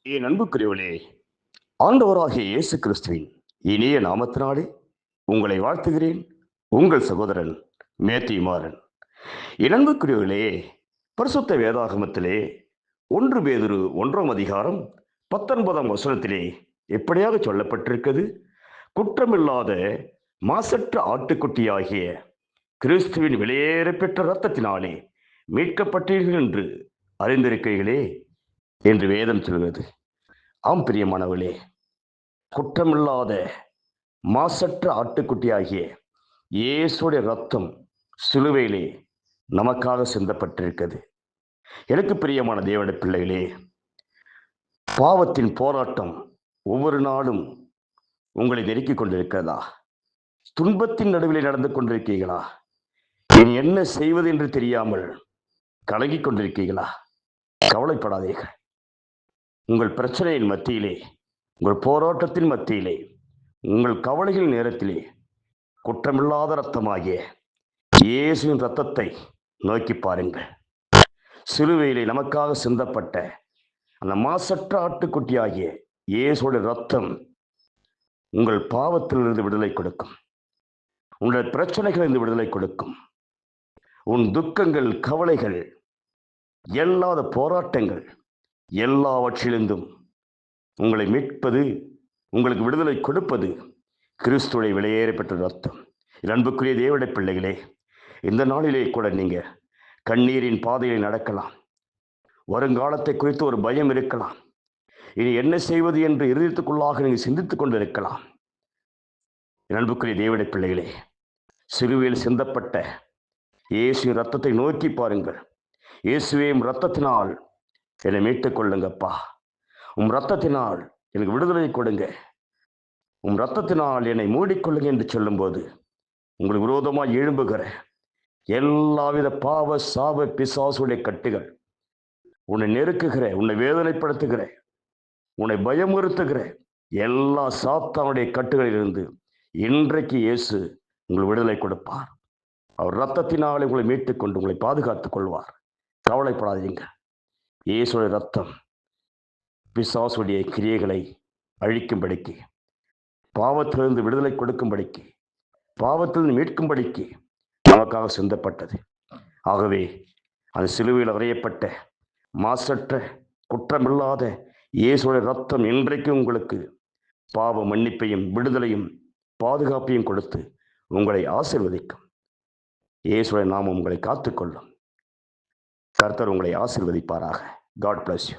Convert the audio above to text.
என் அன்புக்குரியவளே, ஆண்டவராகிய இயேசு கிறிஸ்துவின் இனிய நாமத்தினாலே உங்களை வாழ்த்துகிறேன். உங்கள் சகோதரன் மேத்யூ மாறன். என் அன்புக்குரியவளே, பரிசுத்த வேதாகமத்திலே 1 பேதுரு 1ஆம் அதிகாரம் 19ஆம் வசனத்திலே எப்படியாக சொல்லப்பட்டிருக்கிறது? குற்றமில்லாத மாசற்ற ஆட்டுக்குட்டியாகிய கிறிஸ்துவின் விலையேறப்பெற்ற இரத்தத்தினாலே மீட்கப்பட்டீர்கள் என்று அறிந்திருக்கிறீர்களே என்று வேதம் சொல்கிறது. ஆம் பிரியமானவர்களே, குற்றமில்லாத மாசற்ற ஆட்டுக்குட்டியாகிய இயேசுடைய ரத்தம் சிலுவையிலே நமக்காக சிந்தப்பட்டிருக்கிறது. எனக்கு பிரியமான தேவனுடைய பிள்ளைகளே, பாவத்தின் போராட்டம் ஒவ்வொரு நாளும் உங்களை நெருக்கிக் கொண்டிருக்கிறதா? துன்பத்தின் நடுவிலே நடந்து கொண்டிருக்கீர்களா? இனி என்ன செய்வது என்று தெரியாமல் கலங்கிக் கொண்டிருக்கீர்களா? கவலைப்படாதீர்கள். உங்கள் பிரச்சனையின் மத்தியிலே, உங்கள் போராட்டத்தின் மத்தியிலே, உங்கள் கவலைகள் நேரத்திலே குற்றமில்லாத இரத்தமாகிய இயேசுவின் இரத்தத்தை நோக்கி பாருங்கள். சிலுவையிலே நமக்காக சிந்தப்பட்ட அந்த மாசற்ற ஆட்டுக்குட்டியாகிய இயேசுடைய இரத்தம் உங்கள் பாவத்திலிருந்து விடுதலை கொடுக்கும். உங்கள் பிரச்சனைகளிலிருந்து விடுதலை கொடுக்கும். உன் துக்கங்கள், கவலைகள், எல்லாத போராட்டங்கள் எல்லாவற்றிலிருந்தும் உங்களை மீட்பது, உங்களுக்கு விடுதலை கொடுப்பது கிறிஸ்துவை விலையேறப்பெற்ற ரத்தம். அன்புக்குரிய தேவனுடைய பிள்ளைகளே, இந்த நாளிலே கூட நீங்க கண்ணீரின் பாதையில் நடக்கலாம். வருங்காலத்தை குறித்து ஒரு பயம் இருக்கலாம். இனி என்ன செய்வது என்று இருதயத்துக்குள்ளாக நீங்கள் சிந்தித்துக் கொண்டு இருக்கலாம். அன்புக்குரிய தேவனுடைய பிள்ளைகளே, சிலுவையில் சிந்தப்பட்ட இயேசுவின் ரத்தத்தை நோக்கி பாருங்கள். இயேசுவே, ரத்தத்தினால் என்னை மீட்டுக் கொள்ளுங்கப்பா. ரத்தத்தினால் எனக்கு விடுதலை கொடுங்க. ரத்தத்தினால் என்னை மூடிக்கொள்ளுங்க என்று சொல்லும்போது உங்களுக்கு விரோதமாக எழும்புகிற எல்லாவித பாவ சாப பிசாசுடைய கட்டுகள், உன்னை நெருக்குகிற, உன்னை வேதனைப்படுத்துகிற, உன்னை பயமுறுத்துகிற எல்லா சாத்தானுடைய கட்டுகளிலிருந்து இன்றைக்கு இயேசு உங்களுக்கு விடுதலை கொடுப்பார். அவர் ரத்தத்தினாலே உங்களை மீட்டுக் கொண்டு உங்களை பாதுகாத்துக் கொள்வார். கவலைப்படாதீங்க. இயேசுடைய ரத்தம் பிசாசுடைய கிரியைகளை அழிக்கும்படிக்கு, பாவத்திலிருந்து விடுதலை கொடுக்கும்படிக்கு, பாவத்திலிருந்து மீட்கும்படிக்கு நமக்காக சிந்தப்பட்டது. ஆகவே அந்த சிலுவையில் அறையப்பட்ட மாசற்ற குற்றமில்லாத இயேசுடைய ரத்தம் இன்றைக்கு உங்களுக்கு பாவ மன்னிப்பையும் விடுதலையும் பாதுகாப்பையும் கொடுத்து உங்களை ஆசீர்வதிக்கும். இயேசுடைய நாமம் உங்களை காத்துக்கொள்ளும். கர்த்தர் உங்களை ஆசீர்வதிப்பாராக. God bless you.